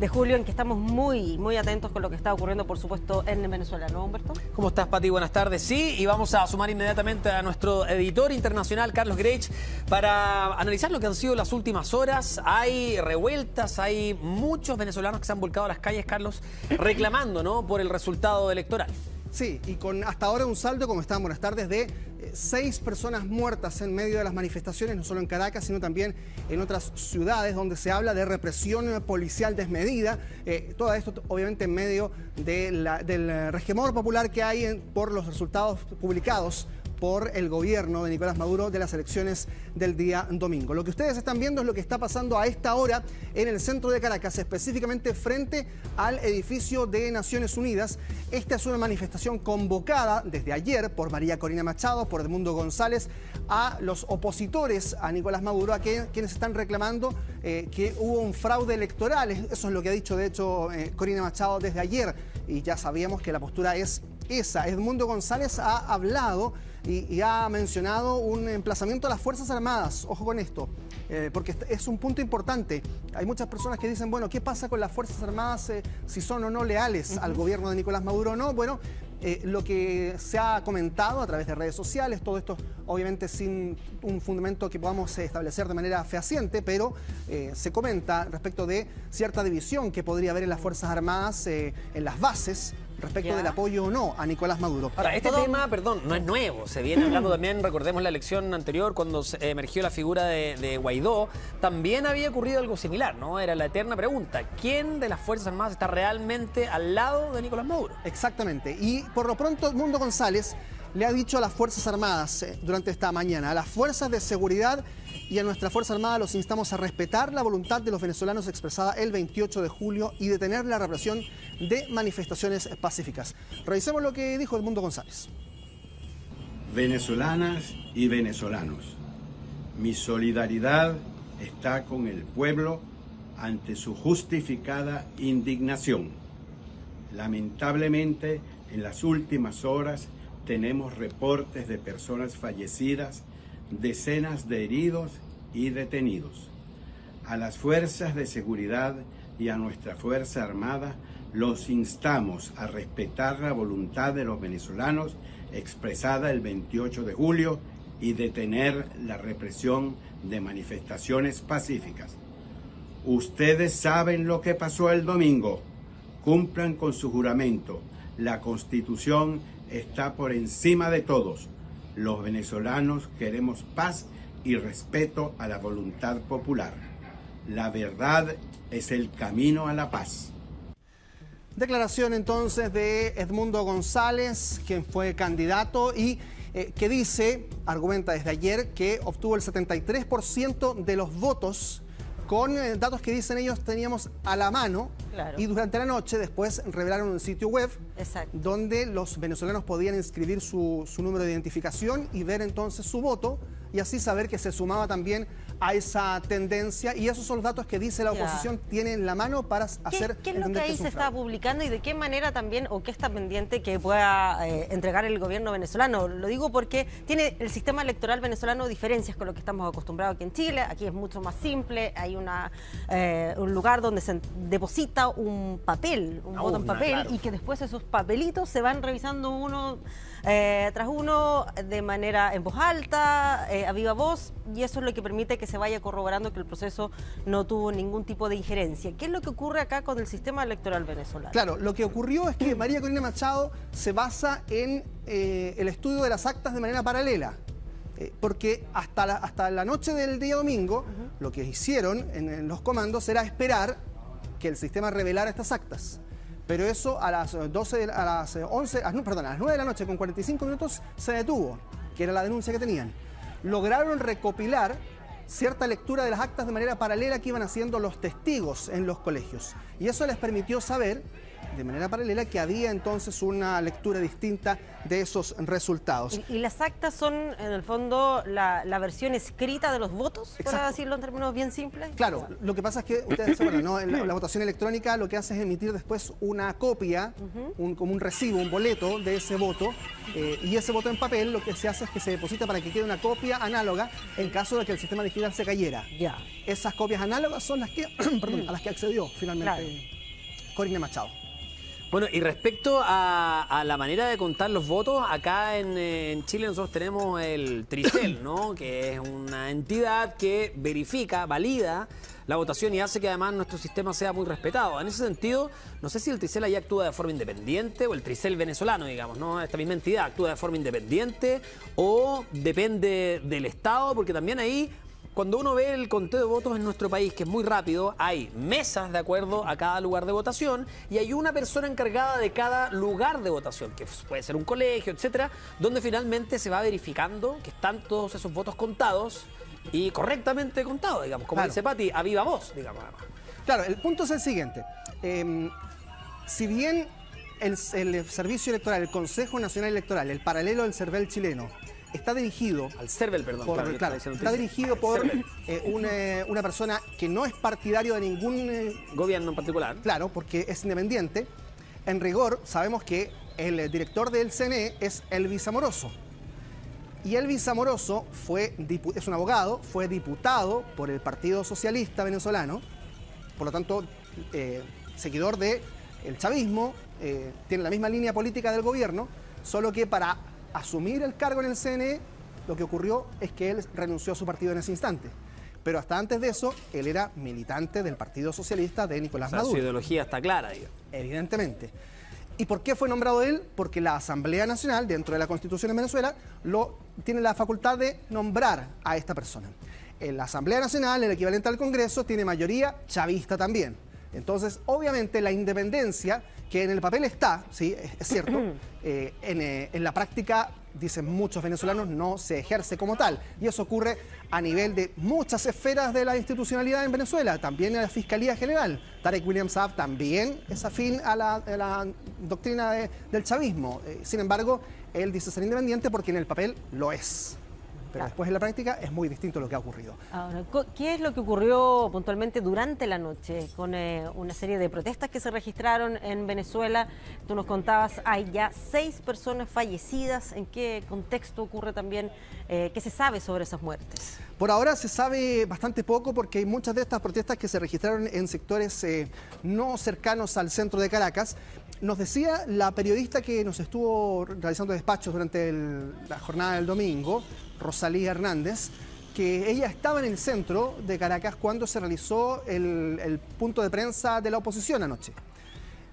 de julio, en que estamos muy atentos con lo que está ocurriendo, por supuesto, en Venezuela, ¿no, Humberto? ¿Cómo estás, Pati? Buenas tardes. Sí, y vamos a sumar inmediatamente a nuestro editor internacional, Carlos Grech, para analizar lo que han sido las últimas horas. Hay revueltas, hay muchos venezolanos que se han volcado a las calles, Carlos, reclamando, ¿no?, por el resultado electoral. Sí, y con hasta ahora un saldo, como estaban, buenas tardes, de 6 personas muertas en medio de las manifestaciones, no solo en Caracas, sino también en otras ciudades donde se habla de represión policial desmedida. Todo esto, obviamente, en medio del resquemor popular que hay por los resultados publicados por el gobierno de Nicolás Maduro de las elecciones del día domingo. Lo que ustedes están viendo es lo que está pasando a esta hora en el centro de Caracas, específicamente frente al edificio de Naciones Unidas. Esta es una manifestación convocada desde ayer por María Corina Machado, por Edmundo González, a los opositores a Nicolás Maduro, a quienes están reclamando que hubo un fraude electoral. Eso es lo que ha dicho, de hecho, Corina Machado desde ayer, y ya sabíamos que la postura es esa. Edmundo González ha hablado y ha mencionado un emplazamiento a las Fuerzas Armadas. Ojo con esto, porque es un punto importante. Hay muchas personas que dicen, bueno, ¿qué pasa con las Fuerzas Armadas si son o no leales al gobierno de Nicolás Maduro o no? Bueno, lo que se ha comentado a través de redes sociales, todo esto obviamente sin un fundamento que podamos establecer de manera fehaciente, pero se comenta respecto de cierta división que podría haber en las Fuerzas Armadas, en las bases, respecto del apoyo o no a Nicolás Maduro. Ahora, este tema, perdón, no es nuevo. Se viene hablando también, recordemos la elección anterior, cuando emergió la figura de Guaidó, también había ocurrido algo similar, ¿no? Era la eterna pregunta, ¿quién de las Fuerzas Armadas está realmente al lado de Nicolás Maduro? Exactamente. Y por lo pronto, Edmundo González le ha dicho a las Fuerzas Armadas durante esta mañana, a las fuerzas de seguridad y a nuestra Fuerza Armada los instamos a respetar la voluntad de los venezolanos expresada el 28 de julio y detener la represión de manifestaciones pacíficas. Revisemos lo que dijo Edmundo González. Venezolanas y venezolanos, mi solidaridad está con el pueblo ante su justificada indignación. Lamentablemente, en las últimas horas tenemos reportes de personas fallecidas, decenas de heridos y detenidos. A las fuerzas de seguridad y a nuestra Fuerza Armada los instamos a respetar la voluntad de los venezolanos expresada el 28 de julio y detener la represión de manifestaciones pacíficas. Ustedes saben lo que pasó el domingo. Cumplan con su juramento. La Constitución está por encima de todos. Los venezolanos queremos paz y respeto a la voluntad popular. La verdad es el camino a la paz. Declaración entonces de Edmundo González, quien fue candidato y que dice, argumenta desde ayer, que obtuvo el 73% de los votos con datos que dicen ellos teníamos a la mano. Claro. Y durante la noche después revelaron un sitio web donde los venezolanos podían inscribir su número de identificación y ver entonces su voto y así saber que se sumaba también a esa tendencia, y esos son los datos que dice la oposición tiene en la mano para hacer ¿Qué es lo que ahí se está publicando y de qué manera también, o qué está pendiente que pueda entregar el gobierno venezolano? Lo digo porque tiene el sistema electoral venezolano diferencias con lo que estamos acostumbrados aquí en Chile. Aquí es mucho más simple, hay un lugar donde se deposita un papel, un voto en papel, claro, y que después esos papelitos se van revisando uno tras uno de manera en voz alta, a viva voz, y eso es lo que permite que se vaya corroborando que el proceso no tuvo ningún tipo de injerencia. ¿Qué es lo que ocurre acá con el sistema electoral venezolano? Claro, lo que ocurrió es que María Corina Machado se basa en el estudio de las actas de manera paralela. Porque hasta la noche del día domingo, lo que hicieron en los comandos era esperar que el sistema revelara estas actas. Pero eso a las 9 de la noche con 45 minutos se detuvo, que era la denuncia que tenían. Lograron recopilar cierta lectura de las actas de manera paralela que iban haciendo los testigos en los colegios. Y eso les permitió saber de manera paralela que había entonces una lectura distinta de esos resultados. ¿Y las actas son, en el fondo, la versión escrita de los votos, Exacto. para decirlo en términos bien simples? Claro, lo que pasa es que ustedes se acuerdan, ¿no? La votación electrónica lo que hace es emitir después una copia, como un recibo, un boleto de ese voto, y ese voto en papel lo que se hace es que se deposita para que quede una copia análoga en caso de que el sistema digital se cayera. Ya. Esas copias análogas son las que, perdón, a las que accedió finalmente Corina Machado. Bueno, y respecto a la manera de contar los votos, acá en Chile nosotros tenemos el Tricel, ¿no? Que es una entidad que verifica, valida la votación y hace que además nuestro sistema sea muy respetado. En ese sentido, no sé si el Tricel ahí actúa de forma independiente o el Tricel venezolano, digamos, ¿no? Esta misma entidad actúa de forma independiente o depende del Estado, porque también ahí, cuando uno ve el conteo de votos en nuestro país, que es muy rápido, hay mesas de acuerdo a cada lugar de votación y hay una persona encargada de cada lugar de votación, que puede ser un colegio, etcétera, donde finalmente se va verificando que están todos esos votos contados y correctamente contados, digamos, como dice Pati, a viva voz, digamos. Claro, el punto es el siguiente. Si bien el Servicio Electoral, el Consejo Nacional Electoral, el paralelo del CERVEL chileno, está dirigido Al CERVEL, perdón. está dirigido por una persona que no es partidario de ningún gobierno en particular. Claro, porque es independiente. En rigor, sabemos que el director del CNE es Elvis Amoroso. Y Elvis Amoroso es un abogado, fue diputado por el Partido Socialista Venezolano, por lo tanto, seguidor del chavismo, tiene la misma línea política del gobierno, solo que para asumir el cargo en el CNE, lo que ocurrió es que él renunció a su partido en ese instante. Pero hasta antes de eso, él era militante del Partido Socialista de Nicolás Maduro. Su ideología está clara, digamos. Evidentemente. ¿Y por qué fue nombrado él? Porque la Asamblea Nacional, dentro de la Constitución en Venezuela, tiene la facultad de nombrar a esta persona. En la Asamblea Nacional, el equivalente al Congreso, tiene mayoría chavista también. Entonces, obviamente, la independencia, que en el papel está, sí, es cierto, en la práctica, dicen muchos venezolanos, no se ejerce como tal. Y eso ocurre a nivel de muchas esferas de la institucionalidad en Venezuela, también en la Fiscalía General. Tarek William Saab también es afín a la doctrina del chavismo. Sin embargo, él dice ser independiente porque en el papel lo es. Pero después en la práctica es muy distinto lo que ha ocurrido. Ahora, ¿qué es lo que ocurrió puntualmente durante la noche con una serie de protestas que se registraron en Venezuela? Tú nos contabas, hay ya 6 personas fallecidas. ¿En qué contexto ocurre también? ¿Qué se sabe sobre esas muertes? Por ahora se sabe bastante poco porque hay muchas de estas protestas que se registraron en sectores no cercanos al centro de Caracas. Nos decía la periodista que nos estuvo realizando despachos durante la jornada del domingo, Rosalía Hernández, que ella estaba en el centro de Caracas cuando se realizó el punto de prensa de la oposición anoche.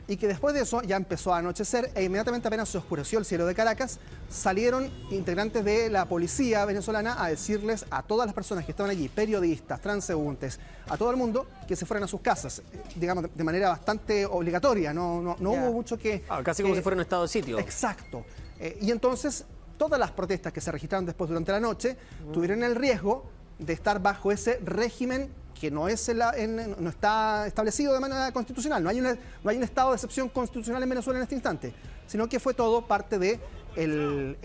Y que después de eso ya empezó a anochecer e inmediatamente apenas se oscureció el cielo de Caracas, salieron integrantes de la policía venezolana a decirles a todas las personas que estaban allí, periodistas, transeúntes, a todo el mundo, que se fueran a sus casas, digamos, de manera bastante obligatoria, no hubo mucho que... Casi como si fuera un estado de sitio. Exacto. Y entonces, todas las protestas que se registraron después durante la noche tuvieron el riesgo de estar bajo ese régimen que no está establecido de manera constitucional. No hay un estado de excepción constitucional en Venezuela en este instante, sino que fue todo parte de el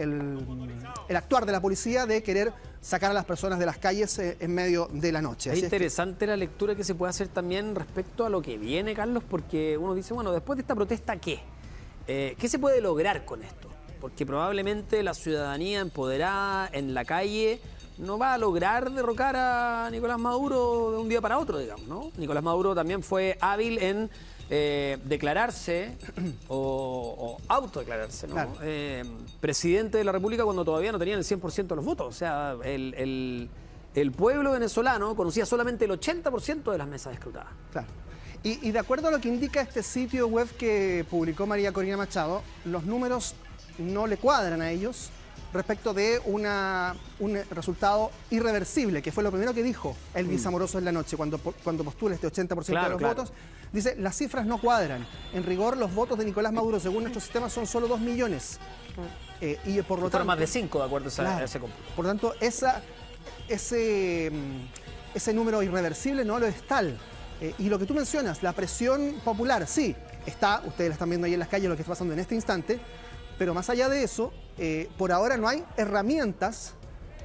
actuar de la policía de querer sacar a las personas de las calles en medio de la noche. Es interesante la lectura que se puede hacer también respecto a lo que viene, Carlos, porque uno dice, bueno, después de esta protesta, ¿qué? ¿Qué se puede lograr con esto? Porque probablemente la ciudadanía empoderada en la calle no va a lograr derrocar a Nicolás Maduro de un día para otro, digamos, ¿no? Nicolás Maduro también fue hábil en declararse o autodeclararse, ¿no? Claro. Presidente de la República cuando todavía no tenían el 100% de los votos. O sea, el pueblo venezolano conocía solamente el 80% de las mesas escrutadas. Claro. Y de acuerdo a lo que indica este sitio web que publicó María Corina Machado, los números no le cuadran a ellos respecto de un resultado irreversible, que fue lo primero que dijo Elvis Amoroso en la noche, cuando postula este 80% de los votos. Dice, las cifras no cuadran. En rigor, los votos de Nicolás Maduro, según nuestro sistema, son solo 2 millones. Y por lo tanto... más de 5, de acuerdo a ese cómputo. Por lo tanto, ese número irreversible no lo es tal. Y lo que tú mencionas, la presión popular, sí, está, ustedes la están viendo ahí en las calles, lo que está pasando en este instante, pero más allá de eso, por ahora no hay herramientas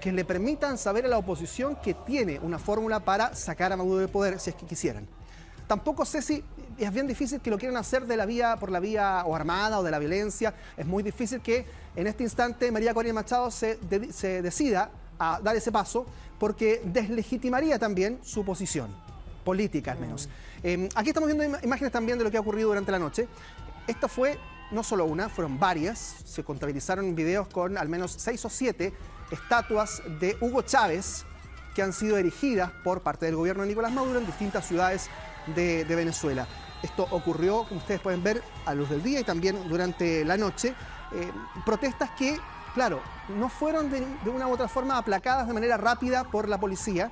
que le permitan saber a la oposición que tiene una fórmula para sacar a Maduro del poder si es que quisieran. Tampoco sé si es bien difícil que lo quieran hacer por la vía o armada o de la violencia. Es muy difícil que en este instante María Corina Machado se decida a dar ese paso porque deslegitimaría también su posición política al menos. Aquí estamos viendo imágenes también de lo que ha ocurrido durante la noche. Esta fue no solo una, fueron varias. Se contabilizaron videos con al menos 6 o 7 estatuas de Hugo Chávez que han sido erigidas por parte del gobierno de Nicolás Maduro en distintas ciudades de Venezuela. Esto ocurrió, como ustedes pueden ver, a luz del día y también durante la noche. Protestas que, claro, no fueron de una u otra forma aplacadas de manera rápida por la policía.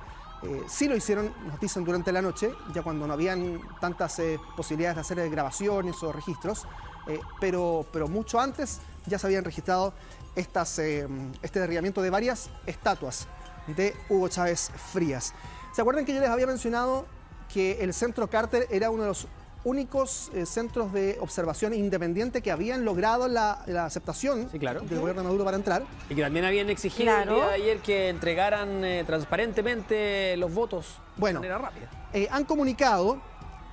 Sí lo hicieron, nos dicen, durante la noche, ya cuando no habían tantas posibilidades de hacer grabaciones o registros, pero mucho antes ya se habían registrado este derribamiento de varias estatuas de Hugo Chávez Frías. ¿Se acuerdan que yo les había mencionado que el Centro Carter era uno de los únicos centros de observación independiente que habían logrado la aceptación del gobierno de Maduro para entrar? Y que también habían exigido el día de ayer que entregaran transparentemente los votos de manera rápida. Han comunicado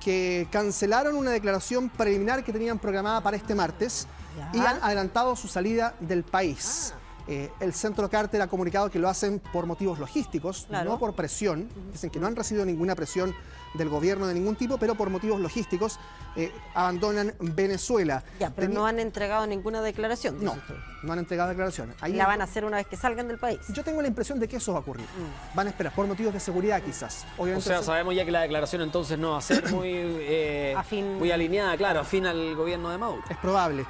que cancelaron una declaración preliminar que tenían programada para este martes y han adelantado su salida del país. El Centro Carter ha comunicado que lo hacen por motivos logísticos, no por presión. Dicen que no han recibido ninguna presión del gobierno de ningún tipo, pero por motivos logísticos abandonan Venezuela. Pero no han entregado ninguna declaración. No han entregado declaración. Ahí la van a hacer una vez que salgan del país. Yo tengo la impresión de que eso va a ocurrir. Van a esperar, por motivos de seguridad quizás. Obviamente, o sea, sabemos ya que la declaración entonces no va a ser muy alineada, claro, afín al gobierno de Maduro. Es probable.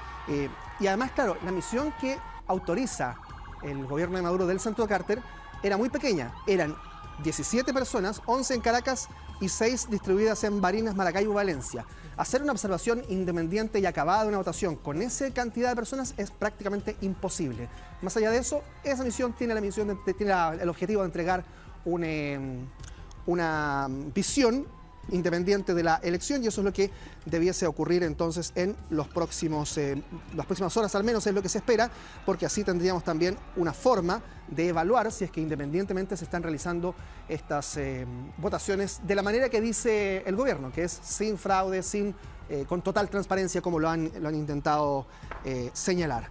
Y además, claro, la misión que autoriza el gobierno de Maduro del Centro Carter era muy pequeña. Eran 17 personas, 11 en Caracas y 6 distribuidas en Barinas, Maracaibo, Valencia. Hacer una observación independiente y acabada de una votación con esa cantidad de personas es prácticamente imposible. Más allá de eso, esa misión tiene el objetivo de entregar una visión independiente de la elección, y eso es lo que debiese ocurrir entonces en las próximas horas, al menos es lo que se espera, porque así tendríamos también una forma de evaluar si es que independientemente se están realizando estas votaciones de la manera que dice el gobierno, que es sin fraude, con total transparencia, como lo han intentado señalar.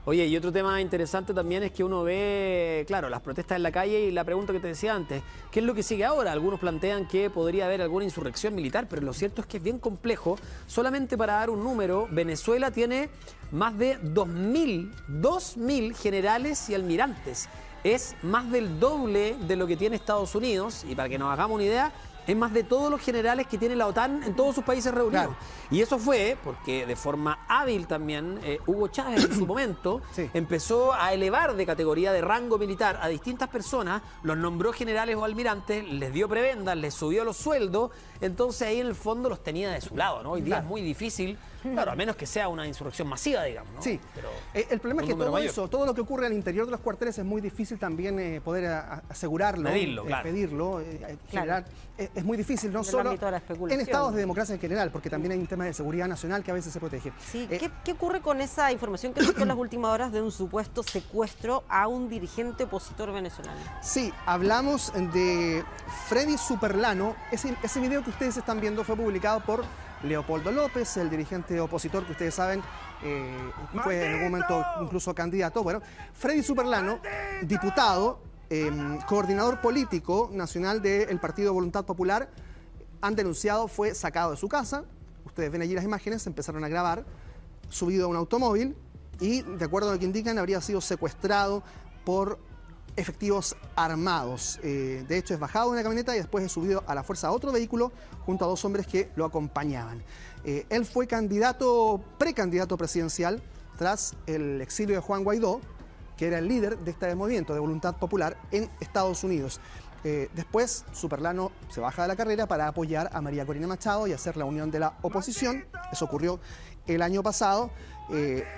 Oye, y otro tema interesante también es que uno ve, claro, las protestas en la calle y la pregunta que te decía antes, ¿qué es lo que sigue ahora? Algunos plantean que podría haber alguna insurrección militar, pero lo cierto es que es bien complejo. Solamente para dar un número, Venezuela tiene más de 2.000 generales y almirantes. Es más del doble de lo que tiene Estados Unidos, y para que nos hagamos una idea, es más de todos los generales que tiene la OTAN en todos sus países reunidos. Claro. Y eso fue porque de forma hábil también Hugo Chávez en su momento empezó a elevar de categoría de rango militar a distintas personas, los nombró generales o almirantes, les dio prebendas, les subió los sueldos, entonces ahí en el fondo los tenía de su lado, ¿no? Hoy día es muy difícil, claro, a menos que sea una insurrección masiva, digamos, ¿no? Sí, pero el problema es que todo eso, todo lo que ocurre al interior de los cuarteles es muy difícil también poder asegurarlo, pedirlo, generar. Es muy difícil, no solo en estados de democracia en general, porque también hay un tema de seguridad nacional que a veces se protege. Sí, ¿qué ocurre con esa información que surgió en las últimas horas de un supuesto secuestro a un dirigente opositor venezolano? Sí, hablamos de Freddy Superlano. Ese video que ustedes están viendo fue publicado por Leopoldo López, el dirigente opositor que ustedes saben fue en algún momento incluso candidato. Bueno, Freddy Superlano, diputado, coordinador político nacional del Partido Voluntad Popular, han denunciado, fue sacado de su casa. Ustedes ven allí las imágenes, empezaron a grabar, subido a un automóvil y, de acuerdo a lo que indican, habría sido secuestrado por efectivos armados. De hecho, es bajado de una camioneta y después es subido a la fuerza a otro vehículo junto a 2 hombres que lo acompañaban. Él fue precandidato presidencial tras el exilio de Juan Guaidó, que era el líder de este movimiento de Voluntad Popular en Estados Unidos. Después, Superlano se baja de la carrera para apoyar a María Corina Machado y hacer la unión de la oposición. Eso ocurrió el año pasado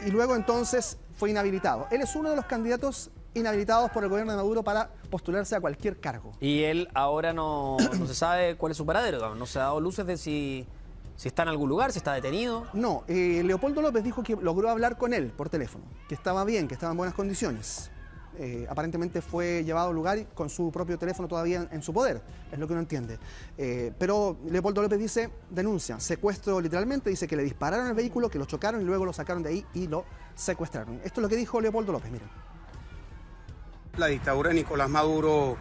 y luego entonces fue inhabilitado. Él es uno de los candidatos inhabilitados por el gobierno de Maduro para postularse a cualquier cargo. Y él ahora no se sabe cuál es su paradero, digamos. No se ha dado luces de si está en algún lugar, si está detenido. No, Leopoldo López dijo que logró hablar con él por teléfono, que estaba bien, que estaba en buenas condiciones. Aparentemente fue llevado al lugar con su propio teléfono todavía en su poder, es lo que uno entiende. Pero Leopoldo López dice, denuncia, secuestro literalmente, dice que le dispararon el vehículo, que lo chocaron y luego lo sacaron de ahí y lo secuestraron. Esto es lo que dijo Leopoldo López, miren. La dictadura de Nicolás Maduro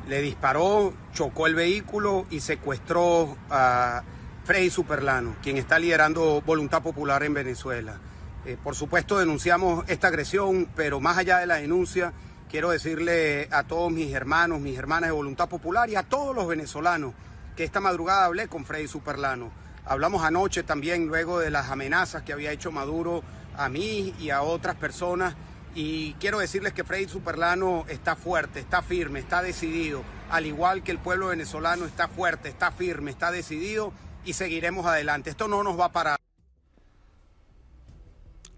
le disparó, chocó el vehículo y secuestró a Freddy Superlano, quien está liderando Voluntad Popular en Venezuela. Por supuesto denunciamos esta agresión, pero más allá de la denuncia, quiero decirle a todos mis hermanos, mis hermanas de Voluntad Popular y a todos los venezolanos que esta madrugada hablé con Freddy Superlano. Hablamos anoche también luego de las amenazas que había hecho Maduro a mí y a otras personas. Y quiero decirles que Freddy Superlano está fuerte, está firme, está decidido, al igual que el pueblo venezolano está fuerte, está firme, está decidido y seguiremos adelante. Esto no nos va a parar.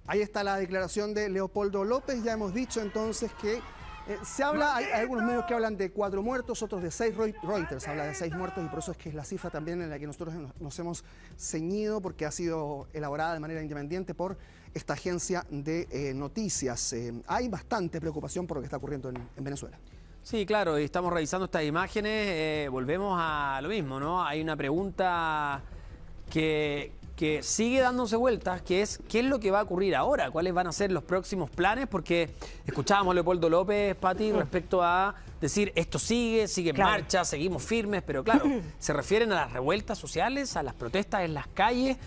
Ahí está la declaración de Leopoldo López. Ya hemos dicho entonces que se habla, hay algunos medios que hablan de 4 muertos, otros de 6, Reuters habla de 6 muertos y por eso es que es la cifra también en la que nosotros nos hemos ceñido porque ha sido elaborada de manera independiente por esta agencia de noticias. Hay bastante preocupación por lo que está ocurriendo en Venezuela. Sí, claro, y estamos revisando estas imágenes, volvemos a lo mismo, ¿no? Hay una pregunta que sigue dándose vueltas, que es ¿qué es lo que va a ocurrir ahora? ¿Cuáles van a ser los próximos planes? Porque escuchábamos a Leopoldo López, Pati, respecto a decir esto sigue en marcha, seguimos firmes, pero claro, se refieren a las revueltas sociales, a las protestas en las calles.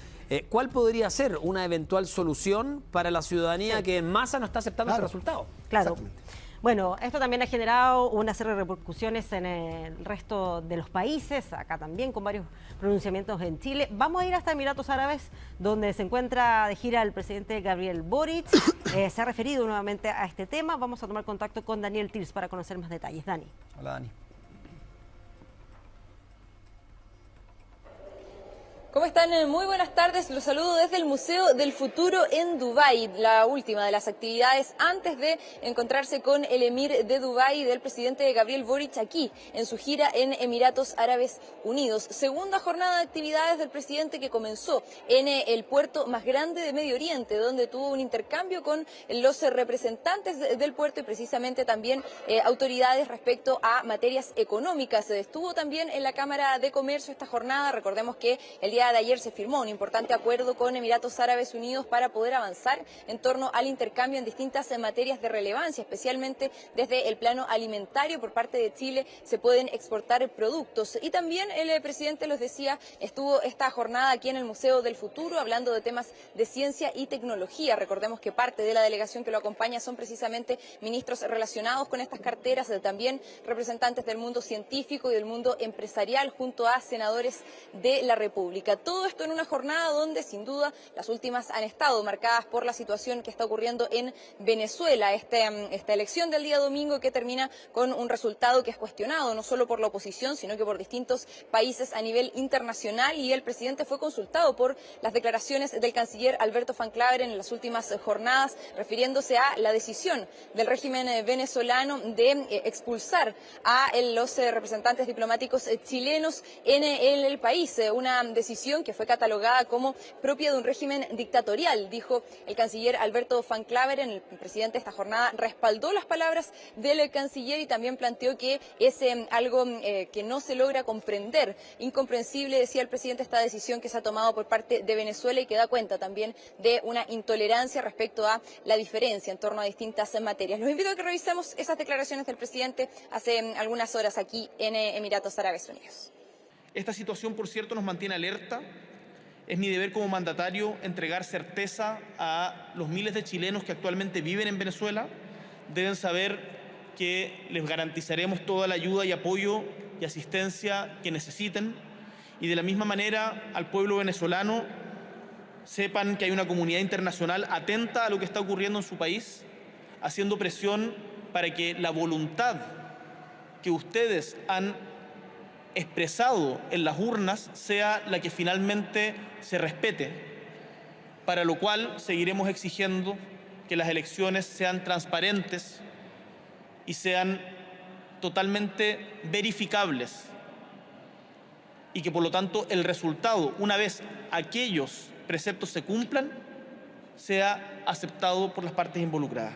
¿Cuál podría ser una eventual solución para la ciudadanía que en masa no está aceptando este resultado? Claro. Bueno, esto también ha generado una serie de repercusiones en el resto de los países, acá también con varios pronunciamientos en Chile. Vamos a ir hasta Emiratos Árabes, donde se encuentra de gira el presidente Gabriel Boric. Se ha referido nuevamente a este tema. Vamos a tomar contacto con Daniel Tirs para conocer más detalles. Dani. Hola, Dani. ¿Cómo están? Muy buenas tardes. Los saludo desde el Museo del Futuro en Dubái, la última de las actividades antes de encontrarse con el emir de Dubái, del presidente Gabriel Boric, aquí en su gira en Emiratos Árabes Unidos. Segunda jornada de actividades del presidente que comenzó en el puerto más grande de Medio Oriente, donde tuvo un intercambio con los representantes del puerto y precisamente también autoridades respecto a materias económicas. Estuvo también en la Cámara de Comercio esta jornada. Recordemos que el día de ayer se firmó un importante acuerdo con Emiratos Árabes Unidos para poder avanzar en torno al intercambio en distintas materias de relevancia, especialmente desde el plano alimentario. Por parte de Chile se pueden exportar productos y también el presidente, los decía, estuvo esta jornada aquí en el Museo del Futuro hablando de temas de ciencia y tecnología. Recordemos que parte de la delegación que lo acompaña son precisamente ministros relacionados con estas carteras, también representantes del mundo científico y del mundo empresarial junto a senadores de la República. Todo esto en una jornada donde sin duda las últimas han estado marcadas por la situación que está ocurriendo en Venezuela. Esta elección del día domingo que termina con un resultado que es cuestionado no solo por la oposición, sino que por distintos países a nivel internacional, y el presidente fue consultado por las declaraciones del canciller Alberto Van Claveren en las últimas jornadas, refiriéndose a la decisión del régimen venezolano de expulsar a los representantes diplomáticos chilenos en el país. Una decisión que fue catalogada como propia de un régimen dictatorial, dijo el canciller Alberto Van Claveren. El presidente esta jornada respaldó las palabras del canciller y también planteó que es algo que no se logra comprender. Incomprensible, decía el presidente, esta decisión que se ha tomado por parte de Venezuela y que da cuenta también de una intolerancia respecto a la diferencia en torno a distintas materias. Los invito a que revisemos esas declaraciones del presidente hace algunas horas aquí en Emiratos Árabes Unidos. Esta situación, por cierto, nos mantiene alerta. Es mi deber como mandatario entregar certeza a los miles de chilenos que actualmente viven en Venezuela. Deben saber que les garantizaremos toda la ayuda y apoyo y asistencia que necesiten. Y de la misma manera, al pueblo venezolano, sepan que hay una comunidad internacional atenta a lo que está ocurriendo en su país, haciendo presión para que la voluntad que ustedes han expresado en las urnas sea la que finalmente se respete, para lo cual seguiremos exigiendo que las elecciones sean transparentes, y sean totalmente verificables, y que por lo tanto el resultado, una vez aquellos preceptos se cumplan, sea aceptado por las partes involucradas.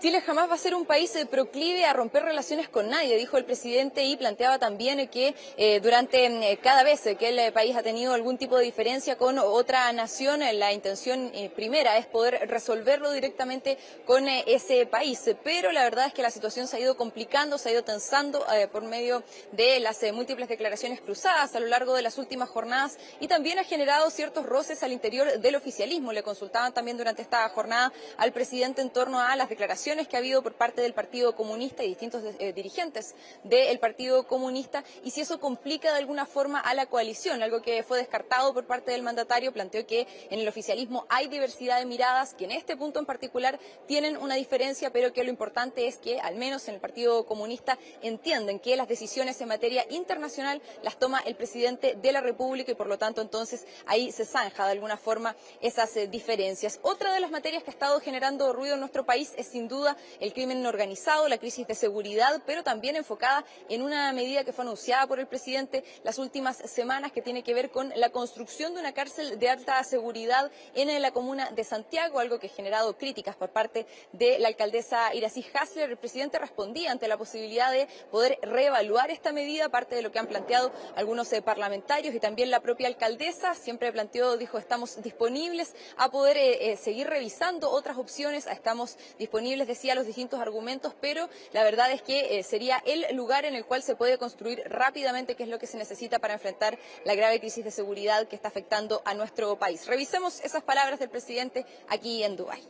Chile jamás va a ser un país proclive a romper relaciones con nadie, dijo el presidente, y planteaba también que durante cada vez que el país ha tenido algún tipo de diferencia con otra nación, la intención primera es poder resolverlo directamente con ese país. Pero la verdad es que la situación se ha ido complicando, se ha ido tensando por medio de las múltiples declaraciones cruzadas a lo largo de las últimas jornadas, y también ha generado ciertos roces al interior del oficialismo. Le consultaban también durante esta jornada al presidente en torno a las declaraciones que ha habido por parte del Partido Comunista y distintos dirigentes del Partido Comunista, y si eso complica de alguna forma a la coalición, algo que fue descartado por parte del mandatario. Planteó que en el oficialismo hay diversidad de miradas, que en este punto en particular tienen una diferencia, pero que lo importante es que al menos en el Partido Comunista entienden que las decisiones en materia internacional las toma el presidente de la República, y por lo tanto entonces ahí se zanja de alguna forma esas diferencias. Otra de las materias que ha estado generando ruido en nuestro país es sin duda el crimen organizado, la crisis de seguridad, pero también enfocada en una medida que fue anunciada por el presidente las últimas semanas, que tiene que ver con la construcción de una cárcel de alta seguridad en la comuna de Santiago, algo que ha generado críticas por parte de la alcaldesa Iracy Hasler. El presidente respondía ante la posibilidad de poder reevaluar esta medida, parte de lo que han planteado algunos parlamentarios y también la propia alcaldesa. Siempre planteó, dijo, estamos disponibles a poder seguir revisando otras opciones, estamos disponibles, decía, los distintos argumentos, pero la verdad es que sería el lugar en el cual se puede construir rápidamente, que es lo que se necesita para enfrentar la grave crisis de seguridad que está afectando a nuestro país. Revisemos esas palabras del presidente aquí en Dubái.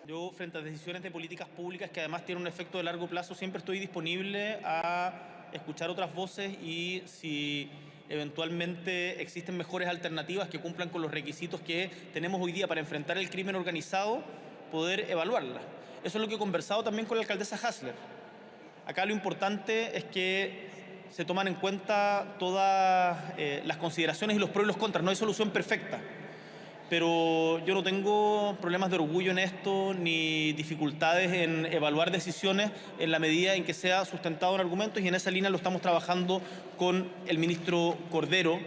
Yo, frente a decisiones de políticas públicas que además tienen un efecto de largo plazo, siempre estoy disponible a escuchar otras voces, y si eventualmente existen mejores alternativas que cumplan con los requisitos que tenemos hoy día para enfrentar el crimen organizado, poder evaluarlas. Eso es lo que he conversado también con la alcaldesa Hasler. Acá lo importante es que se toman en cuenta todas las consideraciones y los pros y los contras. No hay solución perfecta, pero yo no tengo problemas de orgullo en esto, ni dificultades en evaluar decisiones en la medida en que sea sustentado en argumentos, y en esa línea lo estamos trabajando con el ministro Cordero.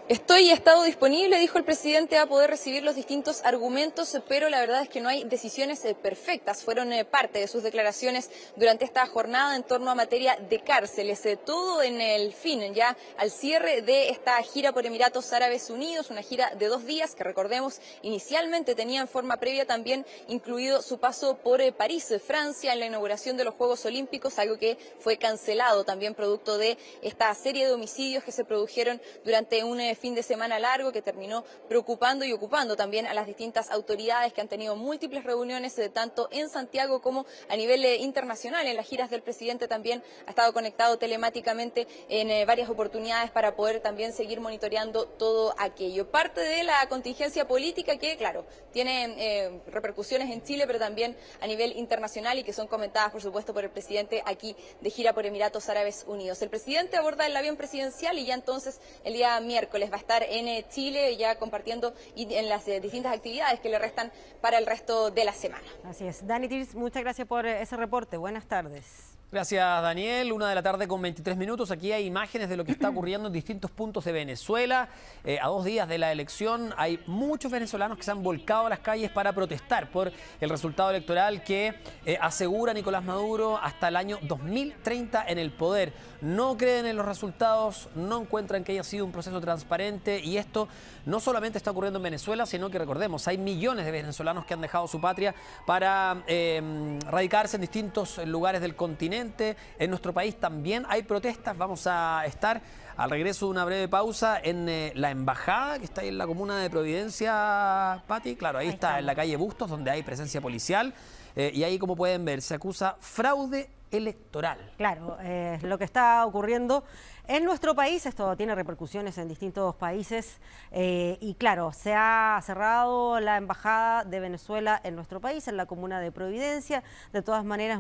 He estado disponible, dijo el presidente, a poder recibir los distintos argumentos, pero la verdad es que no hay decisiones perfectas. Fueron parte de sus declaraciones durante esta jornada en torno a materia de cárceles. Todo en el fin, ya al cierre de esta gira por Emiratos Árabes Unidos, una gira de 2 días que, recordemos, inicialmente tenía en forma previa también incluido su paso por París, Francia, en la inauguración de los Juegos Olímpicos, algo que fue cancelado también producto de esta serie de homicidios que se produjeron durante un fin de semana largo, que terminó preocupando y ocupando también a las distintas autoridades, que han tenido múltiples reuniones tanto en Santiago como a nivel internacional. En las giras del presidente también ha estado conectado telemáticamente en varias oportunidades para poder también seguir monitoreando todo aquello. Parte de la contingencia política que, claro, tiene repercusiones en Chile, pero también a nivel internacional, y que son comentadas, por supuesto, por el presidente aquí de gira por Emiratos Árabes Unidos. El presidente aborda el avión presidencial y ya entonces el día miércoles va a estar en Chile ya compartiendo en las distintas actividades que le restan para el resto de la semana. Así es. Dani Tirs, muchas gracias por ese reporte. Buenas tardes. Gracias, Daniel. 1:23 p.m. Aquí hay imágenes de lo que está ocurriendo en distintos puntos de Venezuela. A 2 días de la elección hay muchos venezolanos que se han volcado a las calles para protestar por el resultado electoral que asegura Nicolás Maduro hasta el año 2030 en el poder. No creen en los resultados, no encuentran que haya sido un proceso transparente, y esto no solamente está ocurriendo en Venezuela, sino que, recordemos, hay millones de venezolanos que han dejado su patria para radicarse en distintos lugares del continente. En nuestro país también hay protestas. Vamos a estar al regreso de una breve pausa en la embajada que está ahí en la comuna de Providencia, Pati. Claro, ahí está, en la calle Bustos, donde hay presencia policial. Y ahí, como pueden ver, se acusa fraude electoral. Claro, lo que está ocurriendo en nuestro país, esto tiene repercusiones en distintos países, y claro, se ha cerrado la embajada de Venezuela en nuestro país, en la comuna de Providencia. De todas maneras,